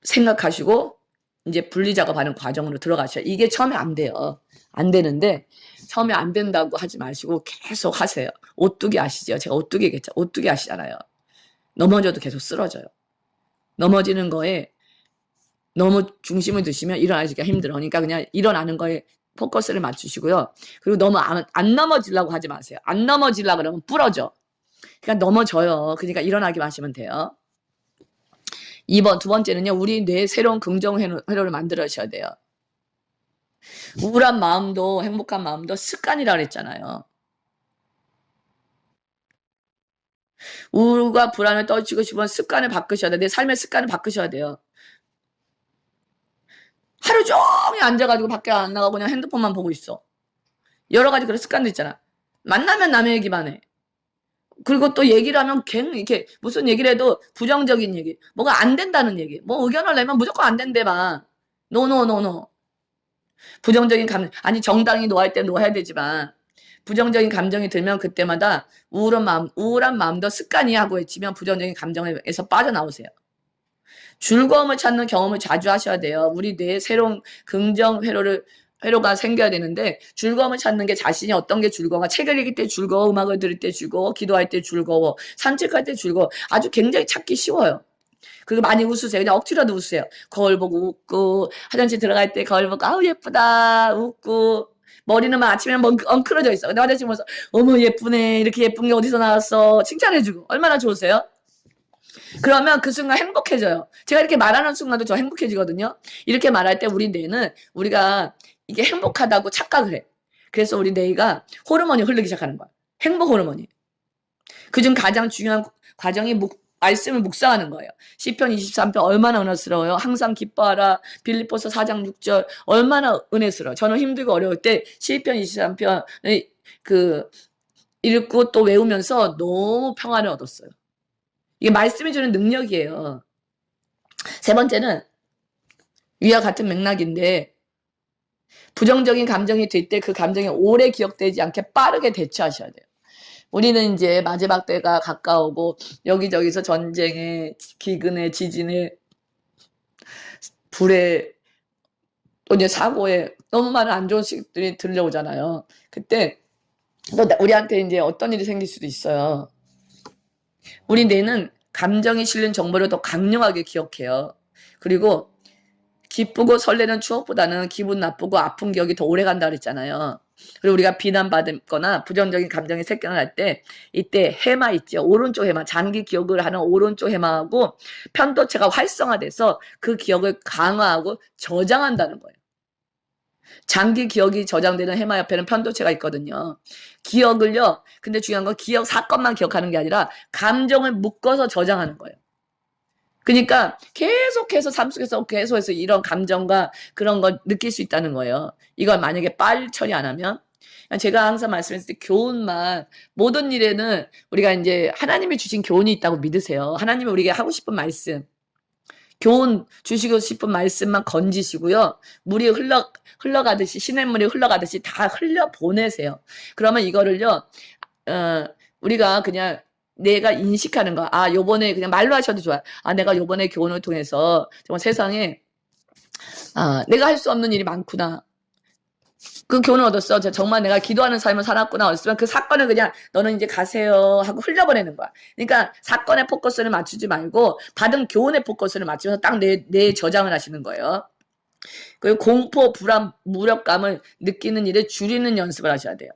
생각하시고 이제 분리작업하는 과정으로 들어가셔야 이게 처음에 안 돼요. 안 되는데 처음에 안 된다고 하지 마시고 계속 하세요. 오뚜기 아시죠? 제가 오뚜기 얘기했죠. 오뚜기 아시잖아요. 넘어져도 계속 쓰러져요. 넘어지는 거에 너무 중심을 두시면 일어나기가 힘들어. 그러니까 그냥 일어나는 거에 포커스를 맞추시고요. 그리고 너무 안 넘어지려고 하지 마세요. 안 넘어지려고 그러면 부러져. 그러니까 넘어져요. 그러니까 일어나기만 하시면 돼요. 두 번째는요. 우리 뇌에 새로운 긍정 회로를 만들어셔야 돼요. 우울한 마음도 행복한 마음도 습관이라 그랬잖아요. 우울과 불안을 떨치고 싶으면 습관을 바꾸셔야 돼요. 내 삶의 습관을 바꾸셔야 돼요. 하루 종일 앉아가지고 밖에 안 나가고 그냥 핸드폰만 보고 있어. 여러 가지 그런 습관도 있잖아. 만나면 남의 얘기만 해. 그리고 또 얘기를 하면 이렇게 무슨 얘기를 해도 부정적인 얘기. 뭐가 안 된다는 얘기. 뭐 의견을 내면 무조건 안 된대만. 노. 부정적인 감정. 아니 정당히 노할 때 노해야 되지만 부정적인 감정이 들면 그때마다 우울한 마음도 습관이 하고 외치면 부정적인 감정에서 빠져나오세요. 즐거움을 찾는 경험을 자주 하셔야 돼요. 우리 뇌에 새로운 긍정 회로가 생겨야 되는데 즐거움을 찾는 게 자신이 어떤 게 즐거워. 책을 읽을 때 즐거워. 음악을 들을 때 즐거워. 기도할 때 즐거워. 산책할 때 즐거워. 아주 굉장히 찾기 쉬워요. 그리고 많이 웃으세요. 그냥 억지로라도 웃으세요. 거울 보고 웃고 화장실 들어갈 때 거울 보고 아우 예쁘다 웃고 머리는 막 아침에 엉클어져 있어. 근데 화장실 보면서 어머 예쁘네. 이렇게 예쁜 게 어디서 나왔어. 칭찬해주고 얼마나 좋으세요? 그러면 그 순간 행복해져요. 제가 이렇게 말하는 순간도 저 행복해지거든요. 이렇게 말할 때 우리 뇌는 우리가 이게 행복하다고 착각을 해. 그래서 우리 뇌가 호르몬이 흐르기 시작하는 거야. 행복 호르몬이. 그중 가장 중요한 과정이 말씀을 묵상하는 거예요. 시편 23편 얼마나 은혜스러워요. 항상 기뻐하라. 빌립보서 4장 6절 얼마나 은혜스러워요. 저는 힘들고 어려울 때 시편 23편을 읽고 또 외우면서 너무 평안을 얻었어요. 이게 말씀이 주는 능력이에요. 세 번째는 위와 같은 맥락인데 부정적인 감정이 들 때 그 감정이 오래 기억되지 않게 빠르게 대처하셔야 돼요. 우리는 이제 마지막 때가 가까우고 여기저기서 전쟁에 기근에 지진에 불에 또 이제 사고에 너무 많은 안 좋은 소식들이 들려오잖아요. 그때 또 우리한테 이제 어떤 일이 생길 수도 있어요. 우리 뇌는 감정이 실린 정보를 더 강력하게 기억해요. 그리고 기쁘고 설레는 추억보다는 기분 나쁘고 아픈 기억이 더 오래 간다 그랬잖아요. 그리고 우리가 비난받거나 부정적인 감정이 습관할 때 이때 해마 있죠. 오른쪽 해마, 장기 기억을 하는 오른쪽 해마하고 편도체가 활성화돼서 그 기억을 강화하고 저장한다는 거예요. 장기 기억이 저장되는 해마 옆에는 편도체가 있거든요. 기억을요. 근데 중요한 건 기억 사건만 기억하는 게 아니라 감정을 묶어서 저장하는 거예요. 그러니까 계속해서 삶 속에서 계속해서 이런 감정과 그런 걸 느낄 수 있다는 거예요. 이걸 만약에 빨리 처리 안 하면 제가 항상 말씀했을 때 교훈만 모든 일에는 우리가 이제 하나님이 주신 교훈이 있다고 믿으세요. 하나님이 우리에게 하고 싶은 말씀, 교훈 주시고 싶은 말씀만 건지시고요. 물이 흘러가듯이 시냇물이 흘러가듯이 다 흘려 보내세요. 그러면 이거를요. 우리가 그냥 내가 인식하는 거. 아, 요번에 그냥 말로 하셔도 좋아요. 아, 내가 요번에 교훈을 통해서 정말 세상에 내가 할 수 없는 일이 많구나. 그 교훈을 얻었어. 정말 내가 기도하는 삶을 살았구나. 얻었으면 그 사건을 그냥 너는 이제 가세요 하고 흘려보내는 거야. 그러니까 사건에 포커스를 맞추지 말고 받은 교훈에 포커스를 맞추면서 딱 내 저장을 하시는 거예요. 그리고 공포, 불안, 무력감을 느끼는 일을 줄이는 연습을 하셔야 돼요.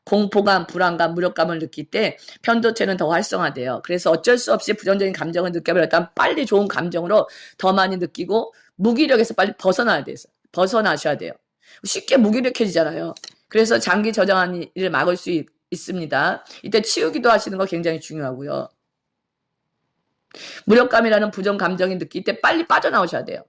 공포감, 불안감, 무력감을 느낄 때 편도체는 더 활성화돼요. 그래서 어쩔 수 없이 부정적인 감정을 느껴버렸다면 빨리 좋은 감정으로 더 많이 느끼고 무기력에서 빨리 벗어나셔야 돼요. 쉽게 무기력해지잖아요. 그래서 장기 저장한 일을 막을 수 있습니다. 이때 치우기도 하시는 거 굉장히 중요하고요. 무력감이라는 부정 감정이 느낄 때 빨리 빠져나오셔야 돼요.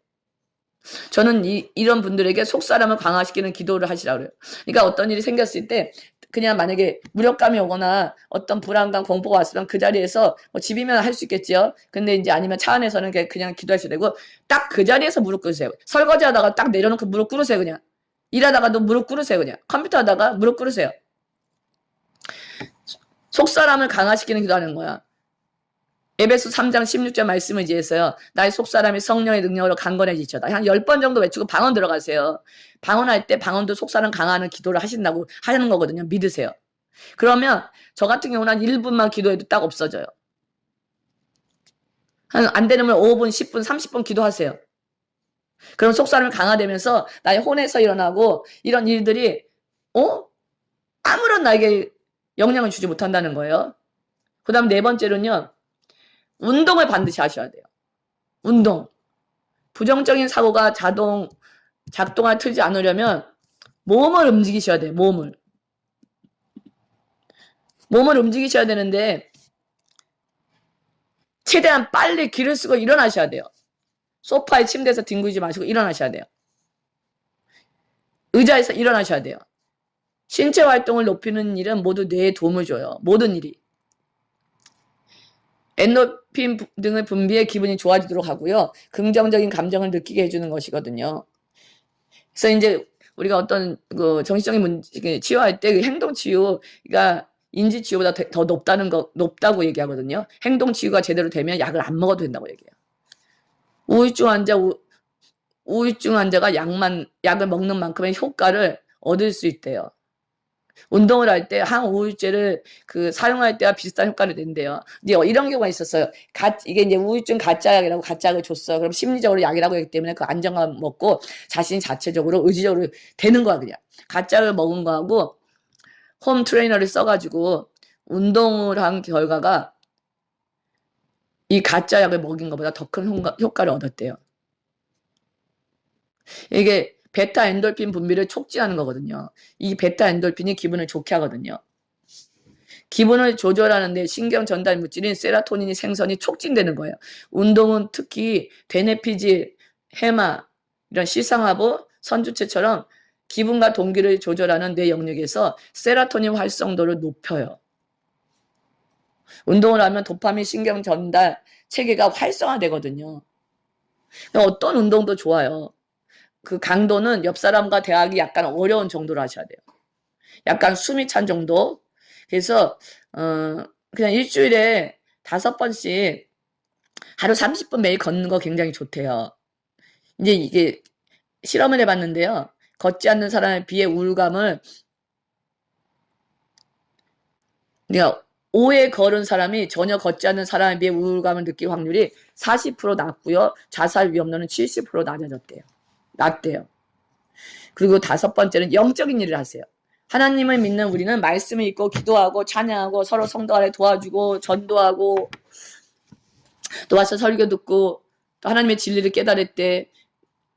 저는 이런 분들에게 속사람을 강화시키는 기도를 하시라고 그래요. 그러니까 어떤 일이 생겼을 때 그냥 만약에 무력감이 오거나 어떤 불안감, 공포가 왔으면 그 자리에서 뭐 집이면 할 수 있겠죠. 근데 이제 아니면 차 안에서는 그냥 기도하셔야 되고 딱 그 자리에서 무릎 꿇으세요. 설거지 하다가 딱 내려놓고 무릎 꿇으세요, 그냥. 일하다가도 무릎 꿇으세요, 그냥. 컴퓨터 하다가 무릎 꿇으세요. 속사람을 강화시키는 기도하는 거야. 에베소 3장 16절 말씀을 이해해서요. 나의 속사람이 성령의 능력으로 강건해지쳐다. 한 10번 정도 외치고 방언 들어가세요. 방언할 때 방언도 속사람 강화하는 기도를 하신다고 하는 거거든요. 믿으세요. 그러면 저 같은 경우는 한 1분만 기도해도 딱 없어져요. 안 되면 5분, 10분, 30분 기도하세요. 그럼 속사람이 강화되면서 나의 혼에서 일어나고 이런 일들이 아무런 나에게 영향을 주지 못한다는 거예요. 그 다음 네 번째로는요. 운동을 반드시 하셔야 돼요. 운동. 부정적인 사고가 작동을 틀지 않으려면 몸을 움직이셔야 돼요. 몸을 움직이셔야 되는데 최대한 빨리 기를 쓰고 일어나셔야 돼요. 소파에 침대에서 뒹구지 마시고 일어나셔야 돼요. 의자에서 일어나셔야 돼요. 신체 활동을 높이는 일은 모두 뇌에 도움을 줘요. 모든 일이. 엔도르핀 등을 분비해 기분이 좋아지도록 하고요. 긍정적인 감정을 느끼게 해주는 것이거든요. 그래서 이제 우리가 어떤 그 정신적인 문제 치유할 때 그 행동 치유가 인지 치유보다 더 높다고 얘기하거든요. 행동 치유가 제대로 되면 약을 안 먹어도 된다고 얘기해요. 우울증 환자가 약을 먹는 만큼의 효과를 얻을 수 있대요. 운동을 할 때 항우울제를 사용할 때와 비슷한 효과를 낸대요. 이제 이런 경우가 있었어요. 이게 이제 우울증 가짜약이라고 가짜약을 줬어. 그럼 심리적으로 약이라고 했기 때문에 그 안정감 먹고 자신 자체적으로 의지적으로 되는 거야, 그냥. 가짜를 먹은 거하고 홈 트레이너를 써가지고 운동을 한 결과가 이 가짜약을 먹인 것보다 더 큰 효과를 얻었대요. 이게 베타 엔돌핀 분비를 촉진하는 거거든요. 이 베타 엔돌핀이 기분을 좋게 하거든요. 기분을 조절하는데 신경 전달 물질인 세로토닌이 생성이 촉진되는 거예요. 운동은 특히 데네피질, 해마, 이런 시상하부, 선주체처럼 기분과 동기를 조절하는 뇌 영역에서 세로토닌 활성도를 높여요. 운동을 하면 도파민 신경 전달 체계가 활성화되거든요. 어떤 운동도 좋아요. 그 강도는 옆 사람과 대화하기 약간 어려운 정도로 하셔야 돼요. 약간 숨이 찬 정도. 그래서 그냥 일주일에 5번씩 하루 30분 매일 걷는 거 굉장히 좋대요. 이제 이게 실험을 해봤는데요. 걷지 않는 사람에 비해 우울감을 그러니까 5에 걸은 사람이 전혀 걷지 않는 사람에 비해 우울감을 느낄 확률이 40% 낮고요. 자살 위험도는 70% 낮아졌대요. 낮대요. 그리고 5번째는 영적인 일을 하세요. 하나님을 믿는 우리는 말씀을 읽고 기도하고 찬양하고 서로 성도 안에 도와주고 전도하고 또 와서 설교 듣고 또 하나님의 진리를 깨달을 때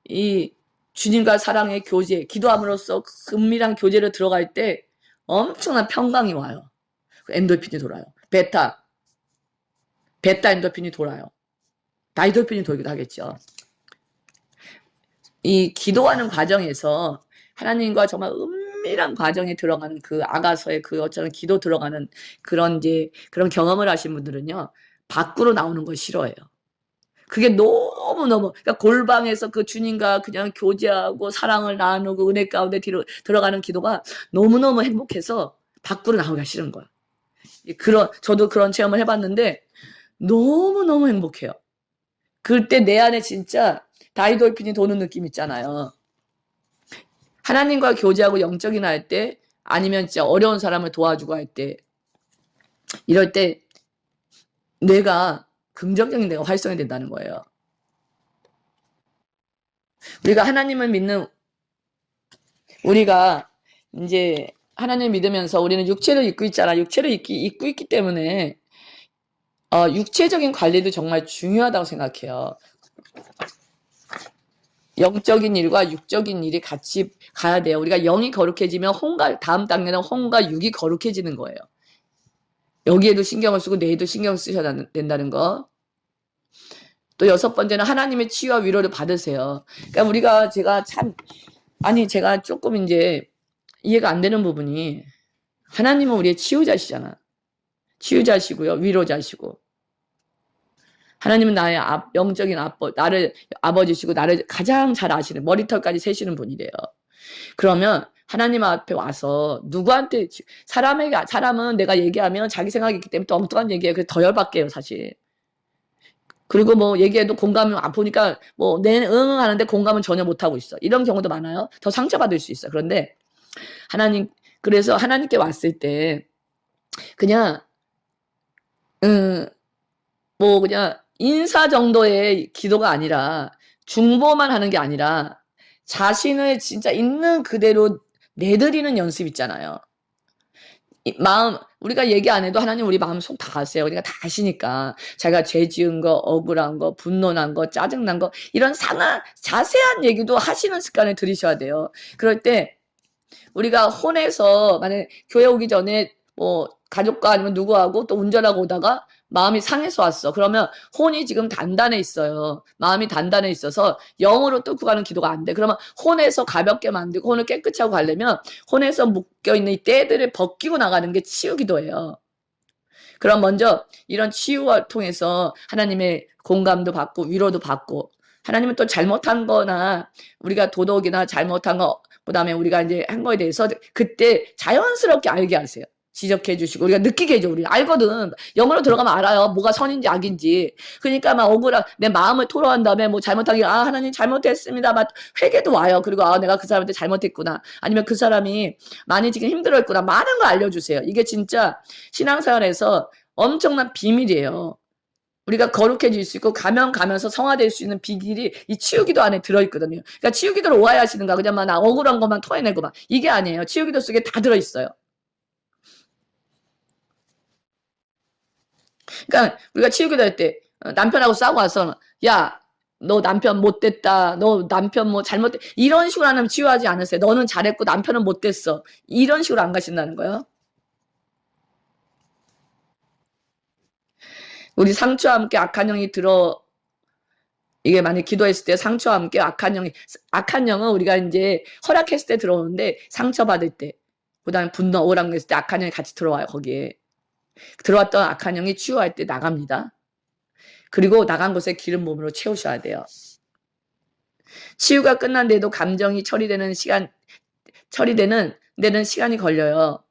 이 주님과 사랑의 교제, 기도함으로써 은밀한 교제로 들어갈 때 엄청난 평강이 와요. 엔돌핀이 돌아요. 베타 엔돌핀이 돌아요. 다이돌핀이 돌기도 하겠죠. 이 기도하는 과정에서 하나님과 정말 은밀한 과정에 들어가는 그 아가서의 그 어쩌면 기도 들어가는 그런 그런 경험을 하신 분들은요, 밖으로 나오는 걸 싫어해요. 그게 너무너무, 그러니까 골방에서 그 주님과 그냥 교제하고 사랑을 나누고 은혜 가운데 들어가는 기도가 너무너무 행복해서 밖으로 나오기가 싫은 거야. 저도 그런 체험을 해봤는데 너무너무 행복해요. 그때 내 안에 진짜 다이돌핀이 도는 느낌 있잖아요. 하나님과 교제하고 영적인 할 때, 아니면 진짜 어려운 사람을 도와주고 할 때, 이럴 때 긍정적인 뇌가 활성이 된다는 거예요. 우리가 하나님을 믿는, 우리가 이제 하나님을 믿으면서 우리는 육체를 입고 있잖아. 육체를 입고 있기 때문에 육체적인 관리도 정말 중요하다고 생각해요. 영적인 일과 육적인 일이 같이 가야 돼요. 우리가 영이 거룩해지면 다음 단계는 혼과 육이 거룩해지는 거예요. 여기에도 신경을 쓰고 뇌에도 신경 쓰셔야 된다는 거. 또 6번째는 하나님의 치유와 위로를 받으세요. 그러니까 제가 조금 이제 이해가 안 되는 부분이, 하나님은 우리의 치유자시잖아. 치유자시고요. 위로자시고. 하나님은 나의 영적인 나를 아버지시고 나를 가장 잘 아시는, 머리털까지 세시는 분이래요. 그러면 하나님 앞에 와서 누구한테, 사람은 내가 얘기하면 자기 생각이 있기 때문에 또 엉뚱한 얘기해요. 그래서 더 열받게요, 사실. 그리고 뭐 얘기해도 공감이 안 보니까 뭐 응 하는데 공감은 전혀 못하고 있어. 이런 경우도 많아요. 더 상처받을 수 있어. 그런데 그래서 하나님께 왔을 때 그냥 그냥 인사 정도의 기도가 아니라, 중보만 하는 게 아니라 자신을 진짜 있는 그대로 내드리는 연습 있잖아요. 우리가 얘기 안 해도 하나님 우리 마음 속 다 아세요. 그러니까 다 아시니까 자기가 죄 지은 거, 억울한 거, 분노난 거, 짜증난 거, 이런 자세한 얘기도 하시는 습관을 들이셔야 돼요. 그럴 때 우리가 혼에서 만약에 교회 오기 전에 뭐 가족과 아니면 누구하고 또 운전하고 오다가 마음이 상해서 왔어. 그러면 혼이 지금 단단해 있어요. 마음이 단단해 있어서 영으로 뚫고 가는 기도가 안 돼. 그러면 혼에서 가볍게 만들고 혼을 깨끗이 하고 가려면 혼에서 묶여있는 이 때들을 벗기고 나가는 게 치유 기도예요. 그럼 먼저 이런 치유를 통해서 하나님의 공감도 받고 위로도 받고, 하나님은 또 잘못한 거나 우리가 도덕이나 잘못한 거, 그 다음에 우리가 이제 한 거에 대해서 그때 자연스럽게 알게 하세요. 지적해 주시고, 우리가 느끼게 해줘. 우리 알거든. 영으로 들어가면 알아요. 뭐가 선인지 악인지. 그러니까 막 내 마음을 토로한 다음에 뭐 잘못한 게, 하나님 잘못했습니다. 막 회개도 와요. 그리고 내가 그 사람한테 잘못했구나. 아니면 그 사람이 많이 지금 힘들어했구나. 많은 거 알려주세요. 이게 진짜 신앙생활에서 엄청난 비밀이에요. 우리가 거룩해질 수 있고 가면서 성화될 수 있는 비결이 이 치유기도 안에 들어있거든요. 그러니까 치유기도를 오해하시는가, 그냥 나 억울한 것만 토해내고 막, 이게 아니에요. 치유기도 속에 다 들어있어요. 그러니까 우리가 치유기도 할 때 남편하고 싸우고 와서, 야, 너 남편 못됐다, 너 남편 뭐 잘못됐, 이런 식으로 하면 치유하지 않으세요. 너는 잘했고 남편은 못됐어, 이런 식으로 안 가신다는 거예요. 우리 상처와 함께 악한 영이 이게 만약 기도했을 때 상처와 함께 악한 영은 우리가 이제 허락했을 때 들어오는데, 상처받을 때, 그 다음에 분노, 억울한 거 있을 때 악한 영이 같이 들어와요. 거기에 들어왔던 악한 영이 치유할 때 나갑니다. 그리고 나간 곳에 기름 부음으로 채우셔야 돼요. 치유가 끝난데도 감정이 처리되는 데는 시간이 걸려요.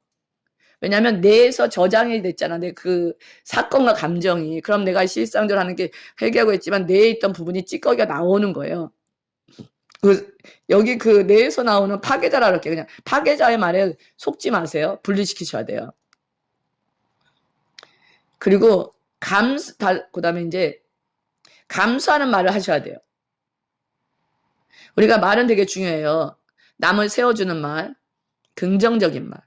왜냐하면 뇌에서 저장이 됐잖아. 그 사건과 감정이. 그럼 내가 실상적으로 하는 게 회개하고 있지만 뇌에 있던 부분이 찌꺼기가 나오는 거예요. 여기 그 뇌에서 나오는 파괴자라 그럴게. 그냥 파괴자의 말에 속지 마세요. 분리시키셔야 돼요. 그리고 그다음에 이제 감수하는 말을 하셔야 돼요. 우리가 말은 되게 중요해요. 남을 세워주는 말, 긍정적인 말.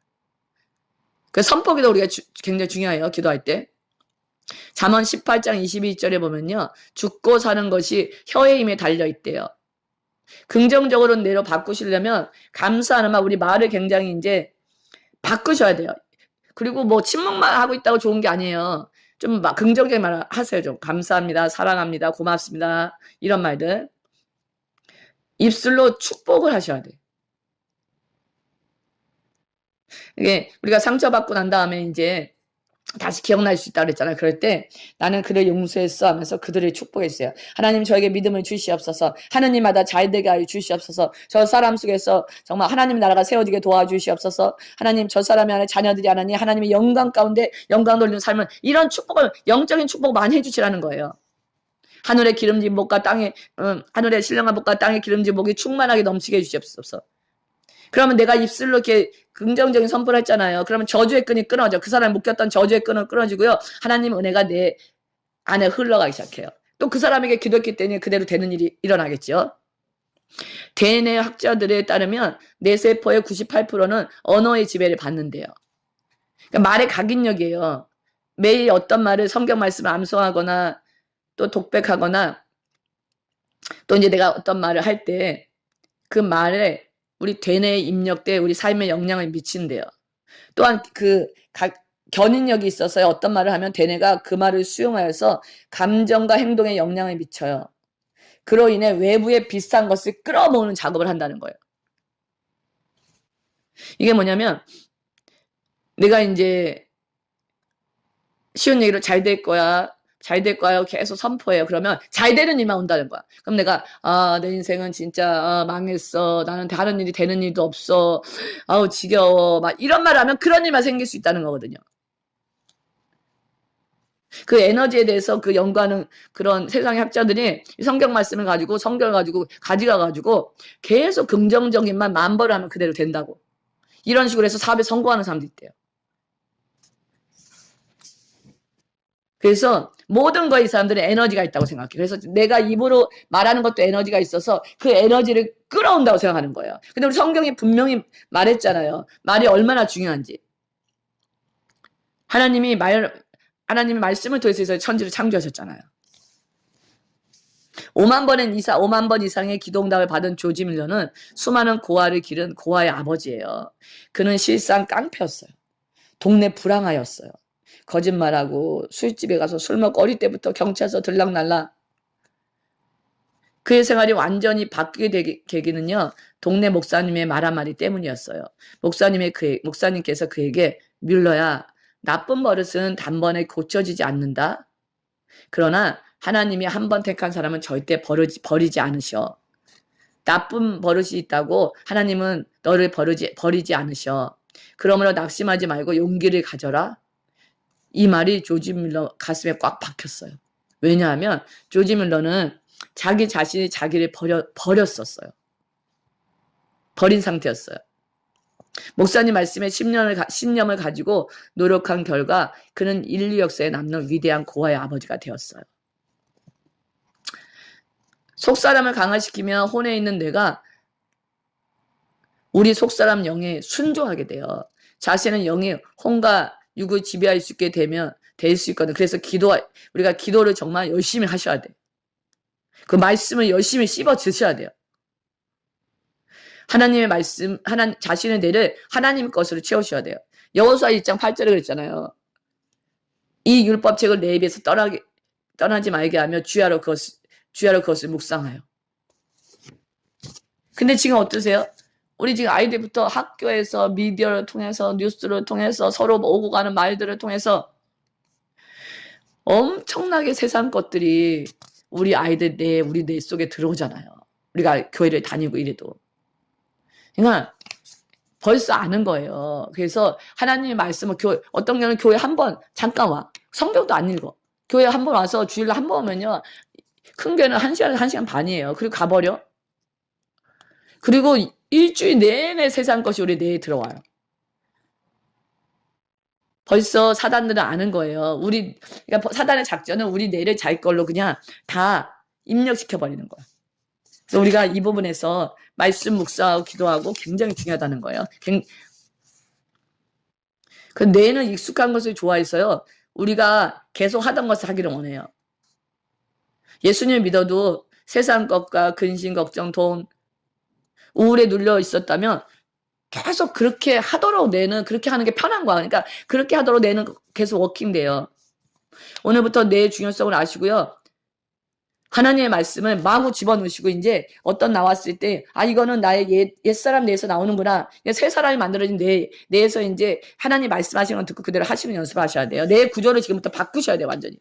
그 선포기도 우리가 굉장히 중요해요. 기도할 때. 잠언 18장 22절에 보면요. 죽고 사는 것이 혀의 힘에 달려있대요. 긍정적으로 내로 바꾸시려면 감사하는 말, 우리 말을 굉장히 이제 바꾸셔야 돼요. 그리고 뭐 침묵만 하고 있다고 좋은 게 아니에요. 좀 막 긍정적인 말 하세요. 좀 감사합니다. 사랑합니다. 고맙습니다. 이런 말들. 입술로 축복을 하셔야 돼요. 이게 우리가 상처받고 난 다음에 이제 다시 기억날 수 있다 그랬잖아요. 그럴 때 나는 그를 용서했어 하면서 그들을 축복했어요. 하나님 저에게 믿음을 주시옵소서. 하느님마다 잘되게 하여 주시옵소서. 저 사람 속에서 정말 하나님 나라가 세워지게 도와주시옵소서. 하나님 저 사람이 안에 자녀들이 하나님 하나님의 영광 가운데 영광 돌리는 삶은 이런 축복을 영적인 축복 많이 해주시라는 거예요. 하늘의 기름진 복과 땅에 하늘의 신령한 복과 땅의 기름진 복이 충만하게 넘치게 해주시옵소서. 그러면 내가 입술로 이렇게 긍정적인 선포를 했잖아요. 그러면 저주의 끈이 끊어져. 그 사람이 묶였던 저주의 끈은 끊어지고요. 하나님 은혜가 내 안에 흘러가기 시작해요. 또 그 사람에게 기도했기 때문에 그대로 되는 일이 일어나겠죠. DNA 학자들에 따르면 뇌세포의 98%는 언어의 지배를 받는데요. 그러니까 말의 각인력이에요. 매일 어떤 말을 성경 말씀을 암송하거나 또 독백하거나 또 이제 내가 어떤 말을 할 때 그 말에 우리 되뇌에 입력돼 우리 삶에 영향을 미친대요. 또한 견인력이 있어서 어떤 말을 하면 되뇌가 그 말을 수용하여서 감정과 행동에 영향을 미쳐요. 그로 인해 외부의 비슷한 것을 끌어모으는 작업을 한다는 거예요. 이게 뭐냐면 내가 이제 쉬운 얘기로 잘 될 거야. 잘 될 거야. 계속 선포해요. 그러면 잘 되는 일만 온다는 거야. 그럼 내가 내 인생은 진짜 망했어. 나는 다른 일이 되는 일도 없어. 아우 지겨워. 막 이런 말을 하면 그런 일만 생길 수 있다는 거거든요. 그 에너지에 대해서 그 연구하는 그런 세상의 학자들이 성경 말씀을 가지고 성경을 가지고 가져가가지고 계속 긍정적인만 만벌을 하면 그대로 된다고. 이런 식으로 해서 사업에 성공하는 사람도 있대요. 그래서 모든 거에 이 사람들은 에너지가 있다고 생각해요. 그래서 내가 입으로 말하는 것도 에너지가 있어서 그 에너지를 끌어온다고 생각하는 거예요. 근데 우리 성경이 분명히 말했잖아요. 말이 얼마나 중요한지. 하나님이 말씀을 통해서 천지를 창조하셨잖아요. 5만 번 이상의 기도응답을 받은 조지 밀러는 수많은 고아를 기른 고아의 아버지예요. 그는 실상 깡패였어요. 동네 불황아였어요. 거짓말하고 술집에 가서 술 먹고 어릴 때부터 경찰서 들락날락. 그의 생활이 완전히 바뀌게 계기는요. 동네 목사님의 말 한마디 때문이었어요. 목사님께서 그에게 밀러야 나쁜 버릇은 단번에 고쳐지지 않는다. 그러나 하나님이 한 번 택한 사람은 절대 버리지 않으셔. 나쁜 버릇이 있다고 하나님은 너를 버리지 않으셔. 그러므로 낙심하지 말고 용기를 가져라. 이 말이 조지 밀러 가슴에 꽉 박혔어요. 왜냐하면 조지 밀러는 자기 자신이 자기를 버렸었어요. 버린 상태였어요. 목사님 말씀에 신념을 가지고 노력한 결과 그는 인류 역사에 남는 위대한 고아의 아버지가 되었어요. 속사람을 강화시키며 혼에 있는 뇌가 우리 속사람 영에 순종하게 돼요. 자신은 영의 혼과 육을 지배할 수 있게 될 수 있거든. 그래서 우리가 기도를 정말 열심히 하셔야 돼. 그 말씀을 열심히 씹어 드셔야 돼요. 하나님의 말씀, 자신의 뇌를 하나님 것으로 채우셔야 돼요. 여호수아 1장 8절에 그랬잖아요. 이 율법책을 내 입에서 떠나지 말게 하며 주야로 그것을 묵상하여. 근데 지금 어떠세요? 우리 지금 아이들부터 학교에서 미디어를 통해서 뉴스를 통해서 서로 오고 가는 말들을 통해서 엄청나게 세상 것들이 우리 아이들 우리 뇌 속에 들어오잖아요. 우리가 교회를 다니고 이래도. 그러니까 벌써 아는 거예요. 그래서 하나님의 말씀을 어떤 경우는 교회 한 번 잠깐 와. 성경도 안 읽어. 교회 한 번 와서 주일날 한 번 오면요. 큰 교회는 1시간 반이에요. 그리고 가버려. 그리고 일주일 내내 세상 것이 우리 뇌에 들어와요. 벌써 사단들은 아는 거예요. 그러니까 사단의 작전은 우리 뇌를 자기 걸로 그냥 다 입력시켜 버리는 거야. 그래서 우리가 이 부분에서 말씀 묵상하고 기도하고 굉장히 중요하다는 거예요. 그 뇌는 익숙한 것을 좋아해서요. 우리가 계속 하던 것을 하기를 원해요. 예수님을 믿어도 세상 것과 근심, 걱정, 돈, 우울에 눌려 있었다면 계속 그렇게 하도록 뇌는 그렇게 하는 게 편한 거야. 그러니까 그렇게 하도록 뇌는 계속 워킹돼요. 오늘부터 뇌의 중요성을 아시고요. 하나님의 말씀을 마구 집어넣으시고 이제 어떤 나왔을 때 이거는 나의 옛사람 뇌에서 나오는구나. 새 사람이 만들어진 뇌에서 이제 하나님 말씀하시는 걸 듣고 그대로 하시는 연습을 하셔야 돼요. 뇌의 구조를 지금부터 바꾸셔야 돼요. 완전히.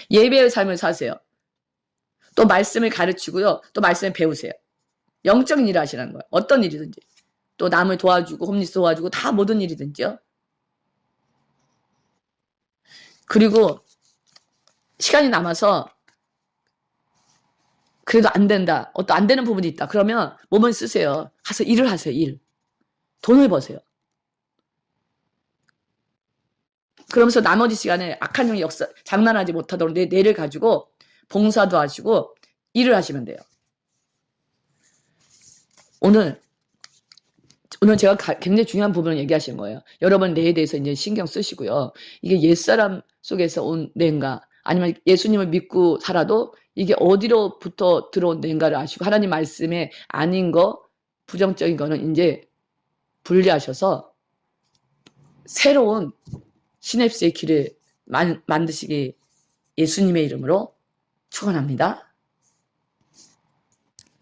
예배의 삶을 사세요. 또 말씀을 가르치고요. 또 말씀을 배우세요. 영적인 일을 하시라는 거예요. 어떤 일이든지. 또 남을 도와주고 홈리스 도와주고 다 모든 일이든지요. 그리고 시간이 남아서 그래도 안 된다. 어떤 안 되는 부분이 있다. 그러면 몸을 쓰세요. 가서 일을 하세요. 일. 돈을 버세요. 그러면서 나머지 시간에 악한 영이 장난하지 못하도록 뇌를 가지고 봉사도 하시고 일을 하시면 돼요. 오늘 제가 굉장히 중요한 부분을 얘기하신 거예요. 여러분 뇌에 대해서 이제 신경 쓰시고요. 이게 옛사람 속에서 온 뇌인가 아니면 예수님을 믿고 살아도 이게 어디로부터 들어온 뇌인가를 아시고 하나님 말씀에 아닌 거 부정적인 거는 이제 분리하셔서 새로운 시냅스의 길을 만드시기 예수님의 이름으로 축원합니다.